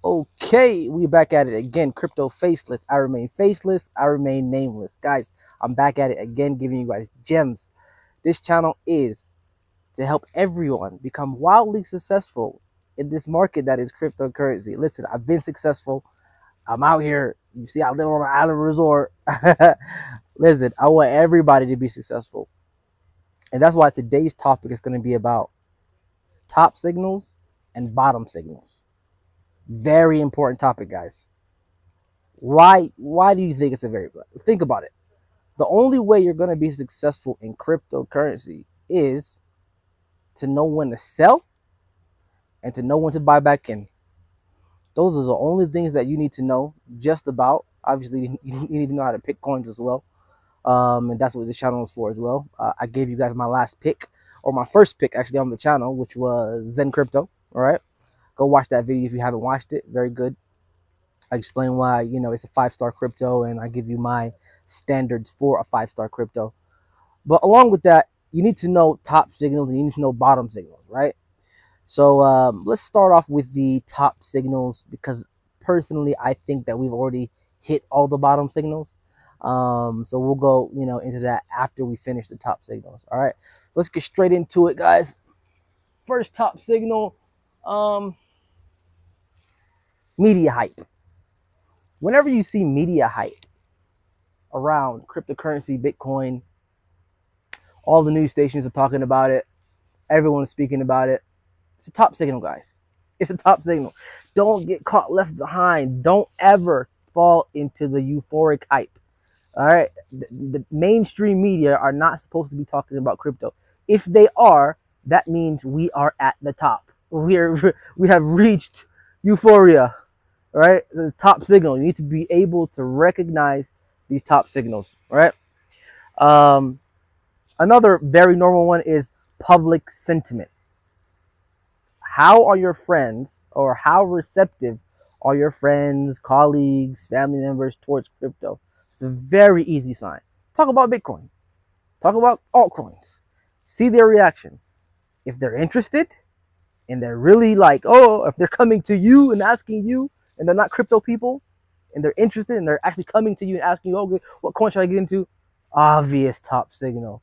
Okay, we back at it again. Crypto faceless. I remain faceless. I remain nameless. Guys, I'm back at it again, giving you guys gems. This channel is to help everyone become wildly successful in this market that is cryptocurrency. Listen, I've been successful. I'm out here. You see, I live on an island resort. Listen, I want everybody to be successful. And that's why today's topic is going to be about top signals and bottom signals. Very important topic, guys. Why do you think it's a very good? Think about it. The only way you're going to be successful in cryptocurrency is to know when to sell and to know when to buy back in. Those are the only things that you need to know just about. Obviously, you need to know how to pick coins as well. And that's what this channel is for as well. I gave you guys my last pick, or my first pick actually on the channel, which was Zen Crypto. All right, go watch that video if you haven't watched it. Very good. I explain why, it's a 5-star crypto, and I give you my standards for a 5-star crypto. But along with that, you need to know top signals and you need to know bottom signals, right? So let's start off with the top signals, because personally, I think that we've already hit all the bottom signals. So we'll go, into that after we finish the top signals. All right, so let's get straight into it, guys. First top signal, media hype. Whenever you see media hype around cryptocurrency, Bitcoin, all the news stations are talking about it. Everyone's speaking about it. It's a top signal, guys. It's a top signal. Don't get caught left behind. Don't ever fall into the euphoric hype. All right. The mainstream media are not supposed to be talking about crypto. If they are, that means we are at the top. We have reached euphoria. All right, the top signal. You need to be able to recognize these top signals. All right. Another very normal one is public sentiment. How are your friends, or how receptive are your friends, colleagues, family members towards crypto? It's a very easy sign. Talk about Bitcoin. Talk about altcoins. See their reaction. If they're interested and they're really like, if they're coming to you and asking you, and they're not crypto people, and they're interested and they're actually coming to you and asking you, okay, what coin should I get into? Obvious top signal.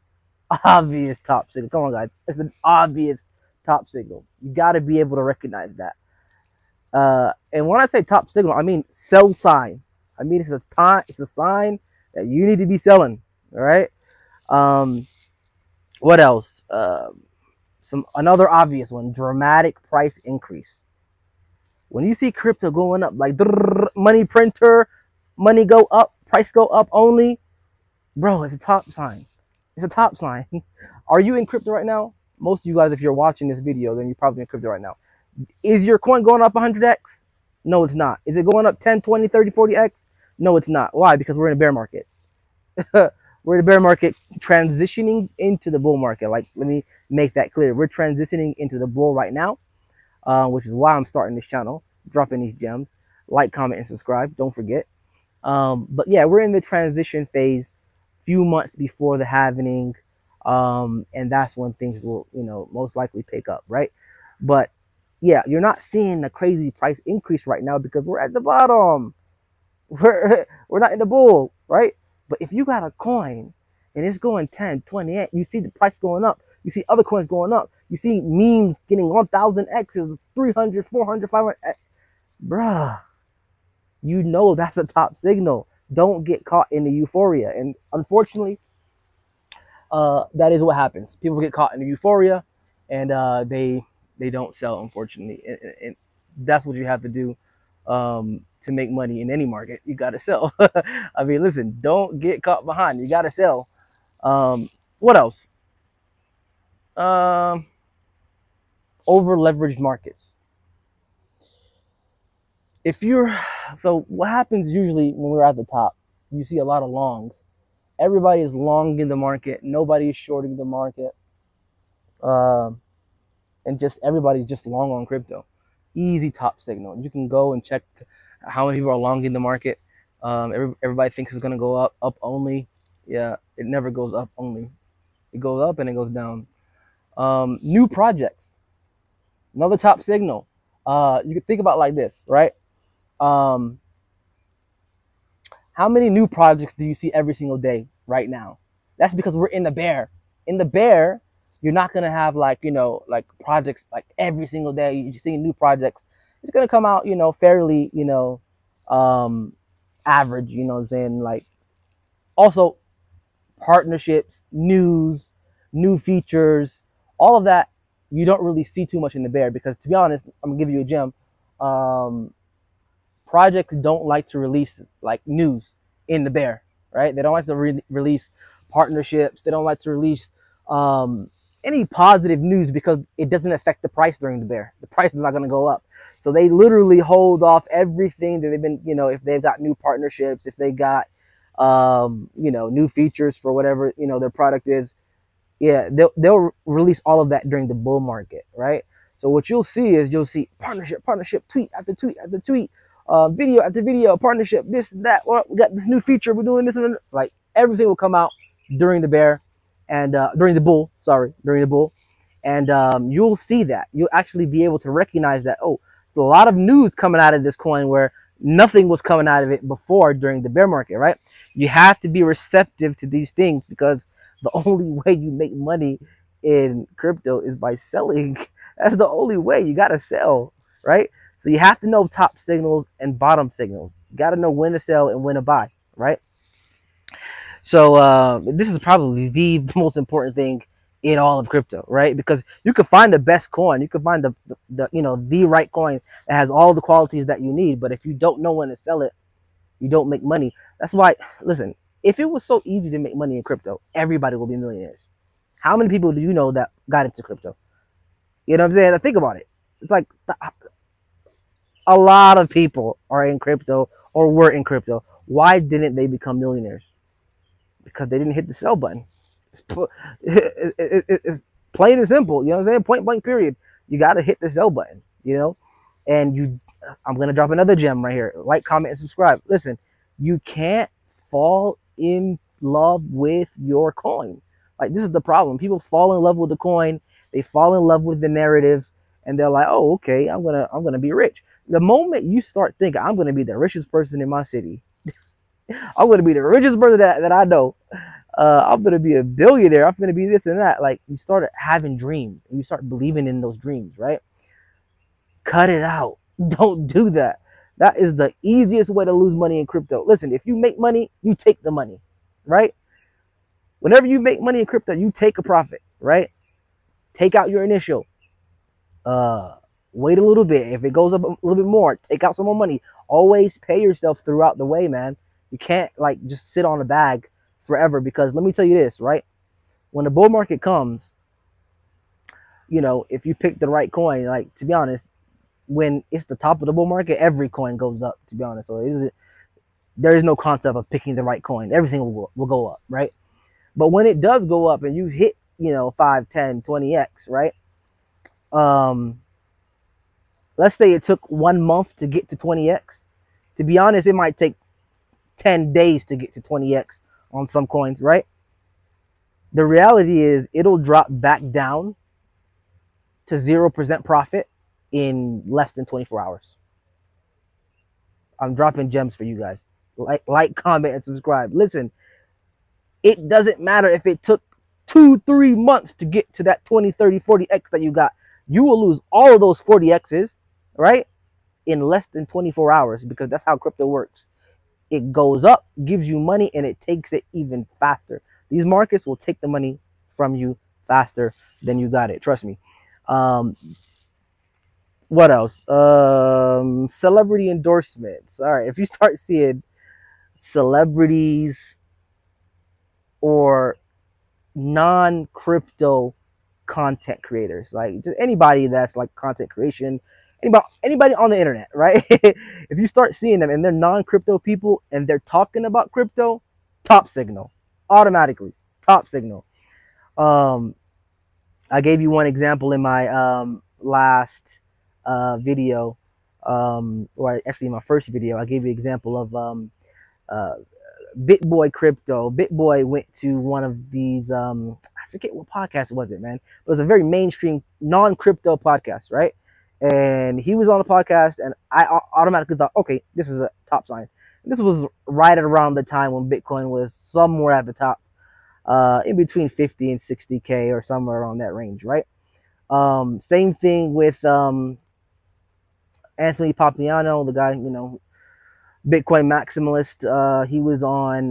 Obvious top signal. Come on, guys. It's an obvious top signal. You got to be able to recognize that. And when I say top signal, I mean sell sign. I mean, it's a sign that you need to be selling. All right. What else? Another obvious one: dramatic price increase. When you see crypto going up, like money printer, money go up, price go up only, bro, it's a top sign. It's a top sign. Are you in crypto right now? Most of you guys, if you're watching this video, then you're probably in crypto right now. Is your coin going up 100x? No, it's not. Is it going up 10, 20, 30, 40x? No, it's not. Why? Because we're in a bear market. We're in a bear market transitioning into the bull market. Like, let me make that clear. We're transitioning into the bull right now. Which is why I'm starting this channel, dropping these gems. Like, comment, and subscribe. Don't forget. But yeah, we're in the transition phase, few months before the halvening, and that's when things will, most likely pick up, right? But yeah, you're not seeing a crazy price increase right now because we're at the bottom. We're not in the bull, right? But if you got a coin and it's going 10, 20, you see the price going up. You see other coins going up. You see memes getting 1,000 X's, 300, 400, 500. Bruh, that's a top signal. Don't get caught in the euphoria. And unfortunately, that is what happens. People get caught in the euphoria, and they don't sell, unfortunately. And that's what you have to do to make money in any market. You got to sell. I mean, listen, don't get caught behind. You got to sell. What else? Over leveraged markets. So what happens usually when we're at the top, you see a lot of longs. Everybody is long in the market. Nobody is shorting the market. And just everybody's just long on crypto. Easy top signal. You can go and check how many people are long in the market. Everybody thinks it's gonna go up only. Yeah, it never goes up only. It goes up and it goes down. New projects. Another top signal. You can think about it like this, right? Um, how many new projects do you see every single day right now? That's because we're in the bear. In the bear, you're not gonna have like, like projects like every single day. You're seeing new projects. It's gonna come out, fairly, um, average. You know what I'm saying? Like, also partnerships, news, new features, all of that. You don't really see too much in the bear because, to be honest, I'm gonna give you a gem. Um, Projects don't like to release like news in the bear, right? They don't like to release partnerships. They don't like to release um, any positive news because it doesn't affect the price during the bear. The price is not going to go up. So they literally hold off everything that they've been, if they've got new partnerships, if they got, new features for whatever, their product is. Yeah, they'll release all of that during the bull market, right? So what you'll see partnership, tweet after tweet after tweet, video after video, partnership, this, that. Well, we got this new feature. We're doing this, and like everything will come out during the bear and during the bull. Sorry, during the bull, and you'll see that. You'll actually be able to recognize that. Oh, there's a lot of news coming out of this coin where nothing was coming out of it before during the bear market, right? You have to be receptive to these things because the only way you make money in crypto is by selling. That's the only way. You got to sell, right? So you have to know top signals and bottom signals. You got to know when to sell and when to buy, right? So this is probably the most important thing in all of crypto, right? Because you can find the best coin, you can find the right coin that has all the qualities that you need, but if you don't know when to sell it, you don't make money. That's why, listen, if it was so easy to make money in crypto, everybody will be millionaires. How many people do you know that got into crypto? You know what I'm saying? Think about it. It's like a lot of people are in crypto or were in crypto. Why didn't they become millionaires? Because they didn't hit the sell button. It's plain and simple. You know what I'm saying? Point blank period. You got to hit the sell button, and I'm going to drop another gem right here. Like, comment, and subscribe. Listen, you can't fall in love with your coin. Like, this is the problem. People fall in love with the coin. They fall in love with the narrative, and they're like, "Oh, okay, I'm gonna be rich." The moment you start thinking, "I'm gonna be the richest person in my city," I'm gonna be the richest person that I know. I'm gonna be a billionaire. I'm gonna be this and that. Like, you start having dreams, and you start believing in those dreams, right? Cut it out. Don't do that. That is the easiest way to lose money in crypto. Listen, if you make money, you take the money, right? Whenever you make money in crypto, you take a profit, right? Take out your initial. Wait a little bit. If it goes up a little bit more, take out some more money. Always pay yourself throughout the way, man. You can't like just sit on a bag forever, because let me tell you this, right? When the bull market comes, if you pick the right coin, like, to be honest, when it's the top of the bull market, every coin goes up, to be honest. So there is no concept of picking the right coin. Everything will go up, right? But when it does go up and you hit, 5, 10, 20x, right? Let's say it took 1 month to get to 20x. To be honest, it might take 10 days to get to 20x on some coins, right? The reality is it'll drop back down to 0% profit in less than 24 hours. I'm dropping gems for you guys. Like, comment, and subscribe. Listen, it doesn't matter if it took 2-3 months to get to that 20, 30, 40x that you got. You will lose all of those 40x's, right, in less than 24 hours, because that's how crypto works. It goes up, gives you money, and it takes it even faster. These markets will take the money from you faster than you got it. Trust me. What else? Celebrity endorsements. All right, if you start seeing celebrities or non-crypto content creators, like just anybody that's like content creation, anybody on the internet, right? If you start seeing them and they're non-crypto people and they're talking about crypto, top signal. Automatically, top signal. I gave you one example in my last video, or actually my first video. I gave you an example of BitBoy Crypto. BitBoy went to one of these, I forget what podcast was it, man. It was a very mainstream non-crypto podcast, right? and he was on the podcast, and I automatically thought, okay, this is a top sign. This was right around the time when Bitcoin was somewhere at the top, in between 50 and 60K or somewhere around that range, right? Same thing with Anthony Pompliano, the guy, Bitcoin maximalist. He was on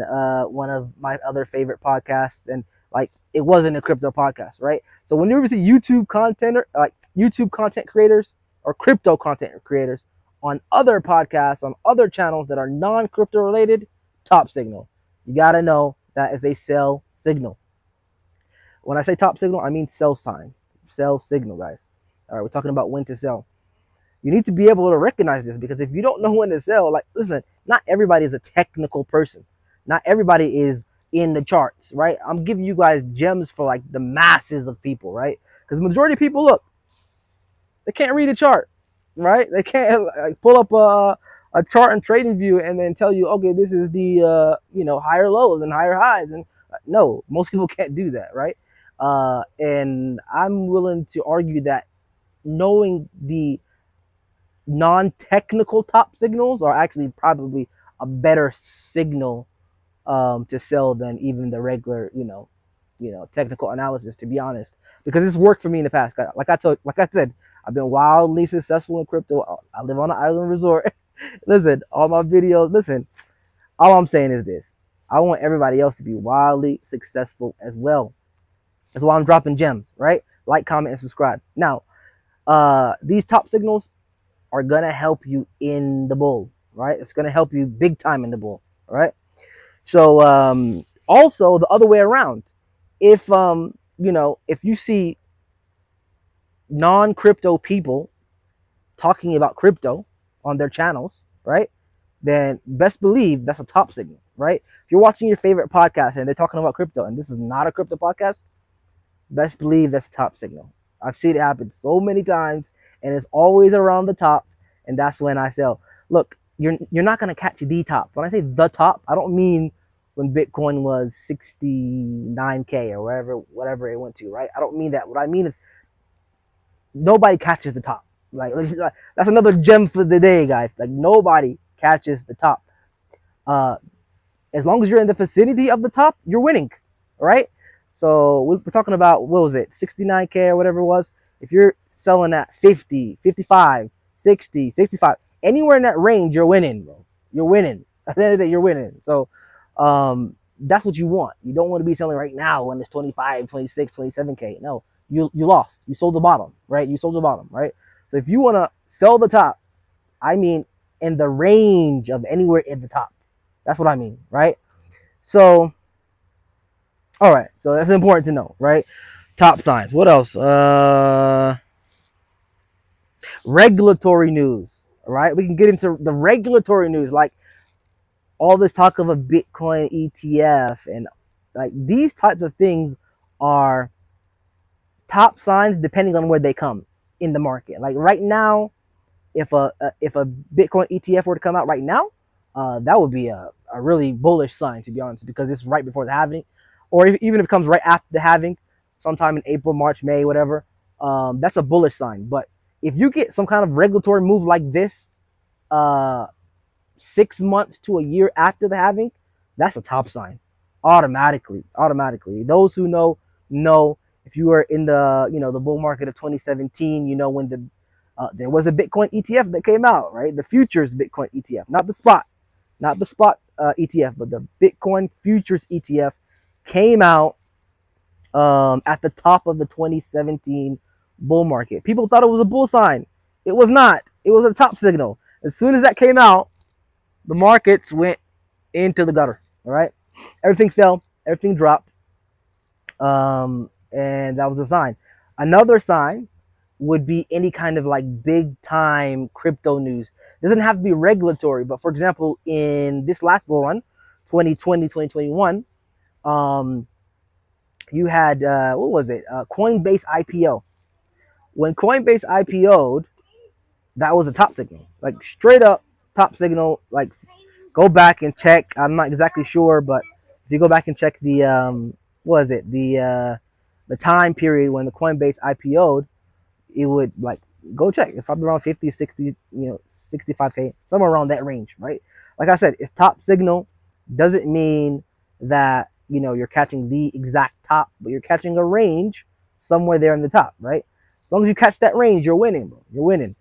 one of my other favorite podcasts, and like it wasn't a crypto podcast, right? So when you ever see YouTube content, like YouTube content creators or crypto content creators on other podcasts, on other channels that are non-crypto related, top signal. You gotta know that as they sell signal. When I say top signal, I mean sell sign, sell signal, guys. All right, we're talking about when to sell. You need to be able to recognize this, because if you don't know when to sell, like, listen, not everybody is a technical person. Not everybody is in the charts, right? I'm giving you guys gems for like the masses of people, right? Because the majority of people, look, they can't read a chart, right? They can't like, pull up a chart in TradingView and then tell you, okay, this is the higher lows and higher highs. And no, most people can't do that, right? And I'm willing to argue that knowing the non-technical top signals are actually probably a better signal to sell than even the regular, technical analysis, to be honest, because it's worked for me in the past. Like I said, I've been wildly successful in crypto. I live on an island resort. Listen, all my videos, listen, all I'm saying is this. I want everybody else to be wildly successful as well. That's why I'm dropping gems, right? Like, comment, and subscribe. Now, these top signals are gonna help you in the bull, right? It's gonna help you big time in the bull, right? So also the other way around, if if you see non-crypto people talking about crypto on their channels, right, then best believe that's a top signal, right? If you're watching your favorite podcast and they're talking about crypto and this is not a crypto podcast, best believe that's a top signal. I've seen it happen so many times, and it's always around the top, and that's when I sell. Look, you're not gonna catch the top. When I say the top, I don't mean when Bitcoin was 69K or whatever it went to, right? I don't mean that. What I mean is nobody catches the top. Like, that's another gem for the day, guys. Like, nobody catches the top. As long as you're in the vicinity of the top, you're winning, right? So we're talking about, what was it, 69K or whatever it was. If you're selling at 50, 55, 60, 65, anywhere in that range, you're winning, bro. You're winning. At the end of the day, you're winning. So that's what you want. You don't want to be selling right now when it's 25, 26, 27K. No, you lost. You sold the bottom, right? You sold the bottom, right? So if you want to sell the top, I mean in the range of anywhere in the top. That's what I mean, right? So, all right. So that's important to know, right? Top signs. What else? Regulatory news, all right? We can get into the regulatory news, like all this talk of a Bitcoin ETF, and like these types of things are top signs depending on where they come in the market. Like right now, if a Bitcoin ETF were to come out right now, that would be a really bullish sign, to be honest, because it's right before the halving, or even if it comes right after the halving, sometime in April, March, May, whatever, that's a bullish sign. But if you get some kind of regulatory move like this 6 months to a year after the halving, that's a top sign automatically. Those who know. If you were in the the bull market of 2017, when there was a Bitcoin ETF that came out, right? The futures Bitcoin ETF, not the spot ETF, but the Bitcoin futures ETF came out at the top of the 2017 bull market. People thought it was a bull sign. It was not. It was a top signal. As soon as that came out, the markets went into the gutter. All right, everything fell, everything dropped, and that was a sign. Another sign would be any kind of like big time crypto news. It doesn't have to be regulatory, but for example, in this last bull run, 2020, 2021, you had what was it? Coinbase IPO. When Coinbase IPO'd, that was a top signal, like straight up top signal. Like, go back and check. I'm not exactly sure, but if you go back and check the what was it, the time period when the Coinbase IPO'd, it would like go check. It's probably around 50, 60, 65K, somewhere around that range, right? Like I said, it's top signal. Doesn't mean that, you're catching the exact top, but you're catching a range somewhere there in the top, right? As long as you catch that range, you're winning, bro. You're winning.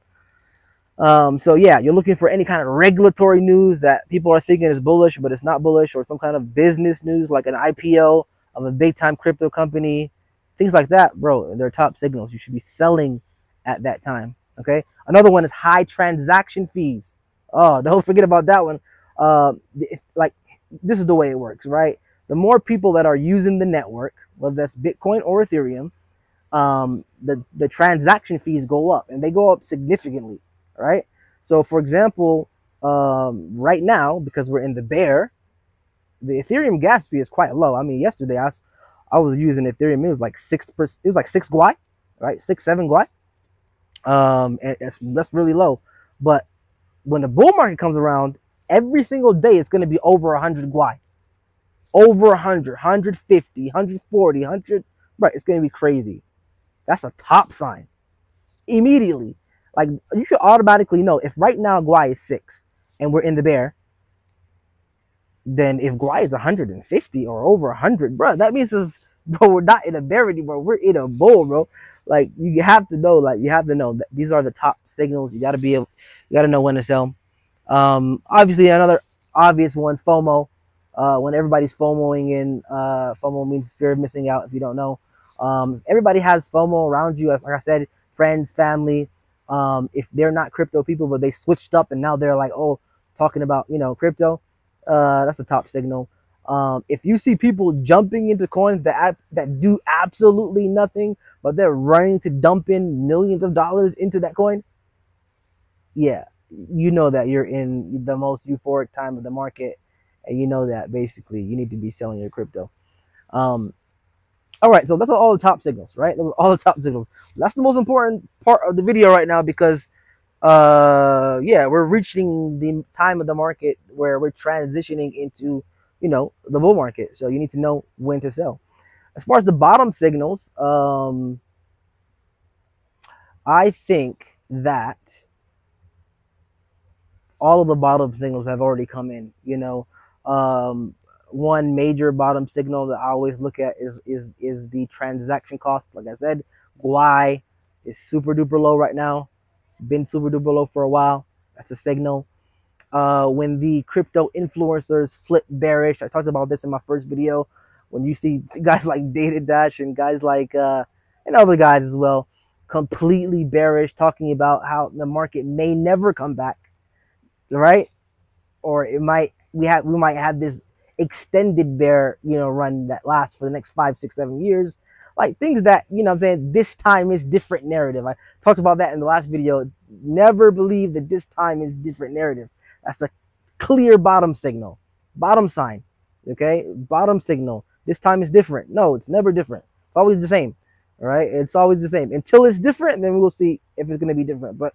So yeah, you're looking for any kind of regulatory news that people are thinking is bullish, but it's not bullish, or some kind of business news like an IPO of a big time crypto company, things like that, bro. They're top signals. You should be selling at that time. Okay. Another one is high transaction fees. Oh, don't forget about that one. Like, this is the way it works, right? The more people that are using the network, whether that's Bitcoin or Ethereum, the transaction fees go up, and they go up significantly, right? So for example, right now, because we're in the bear, the Ethereum gas fee is quite low. I mean, yesterday I was using Ethereum, it was like 6%, it was like 6 Gwei, right? 6-7 Gwei. And that's really low. But when the bull market comes around, every single day it's going to be over 100 Gwei. Over 100, 150, 140, 100, right? It's going to be crazy. That's a top sign. Immediately. Like, you should automatically know, if right now Gwei is 6 and we're in the bear, then if Gwei is 150 or over 100, bro, that means bro, we're not in a bear anymore. We're in a bull, bro. Like, you have to know that these are the top signals. You got to know when to sell. Obviously, another obvious one, FOMO. When everybody's FOMOing in, FOMO means fear of missing out, if you don't know. Everybody has FOMO around you. Like I said, friends, family. If they're not crypto people, but they switched up and now they're like, oh, talking about, crypto, that's a top signal. If you see people jumping into coins that do absolutely nothing, but they're running to dump in millions of dollars into that coin, yeah, you know that you're in the most euphoric time of the market, and you know that basically you need to be selling your crypto. All right, so that's all the top signals, right? Those are all the top signals. That's the most important part of the video right now, because yeah, we're reaching the time of the market where we're transitioning into, the bull market. So you need to know when to sell. As far as the bottom signals, I think that all of the bottom signals have already come in. One major bottom signal that I always look at is the transaction cost. Like I said, Gwei is super duper low right now. It's been super duper low for a while. That's a signal. When the crypto influencers flip bearish, I talked about this in my first video. When you see guys like DataDash and guys like and other guys as well, completely bearish, talking about how the market may never come back, right? Or we might have this extended bear, run that lasts for the next 5, 6, 7 years. Like, things that, I'm saying, this time is different narrative. I talked about that in the last video. Never believe that this time is different narrative. That's the clear bottom signal. Bottom sign. Okay? Bottom signal. This time is different. No, it's never different. It's always the same. All right? It's always the same. Until it's different, then we'll see if it's going to be different. But,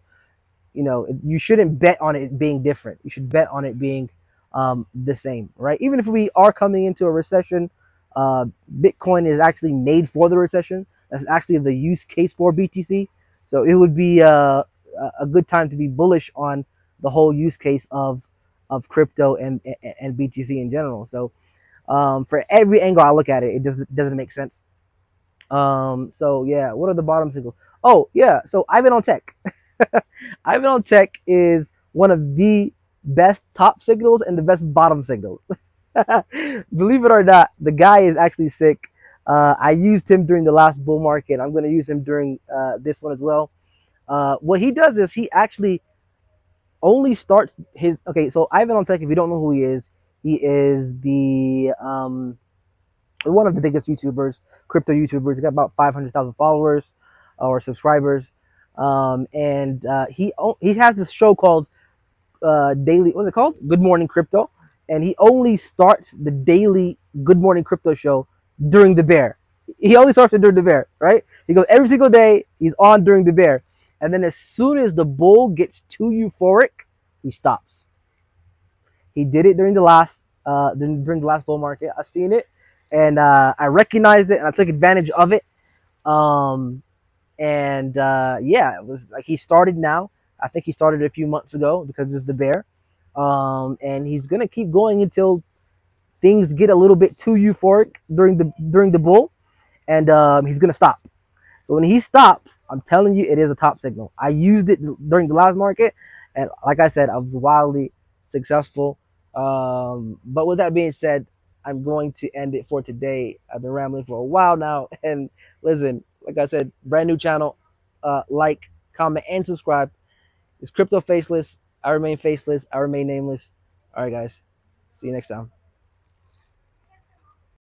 you shouldn't bet on it being different. You should bet on it being the same, right? Even if we are coming into a recession, Bitcoin is actually made for the recession. That's actually the use case for BTC. So it would be a good time to be bullish on the whole use case of crypto and BTC in general. So for every angle I look at it, it doesn't make sense. So yeah, what are the bottom signals? Oh yeah, so Ivan on Tech. Ivan on Tech is one of the best top signals and the best bottom signals. Believe it or not, the guy is actually sick. I used him during the last bull market. I'm going to use him during this one as well. What he does is he actually only starts his... Okay, so Ivan on Tech, if you don't know who he is the one of the biggest YouTubers, crypto YouTubers. He got about 500,000 followers or subscribers. And he has this show called daily, what's it called? Good Morning Crypto. And he only starts the daily Good Morning Crypto show during the bear. He only starts it during the bear, right? He goes every single day, he's on during the bear. And then as soon as the bull gets too euphoric, he stops. He did it during the last bull market. I seen it, and I recognized it, and I took advantage of it. And yeah, it was like he started now. I think he started a few months ago because it's the bear. And he's gonna keep going until things get a little bit too euphoric during the bull, and he's gonna stop. So when he stops, I'm telling you, it is a top signal. I used it during the last market, and like I said, I was wildly successful. But with that being said, I'm going to end it for today. I've been rambling for a while now, and listen, like I said, brand new channel. Like, comment, and subscribe. It's Crypto Faceless. I remain faceless. I remain nameless. All right, guys. See you next time.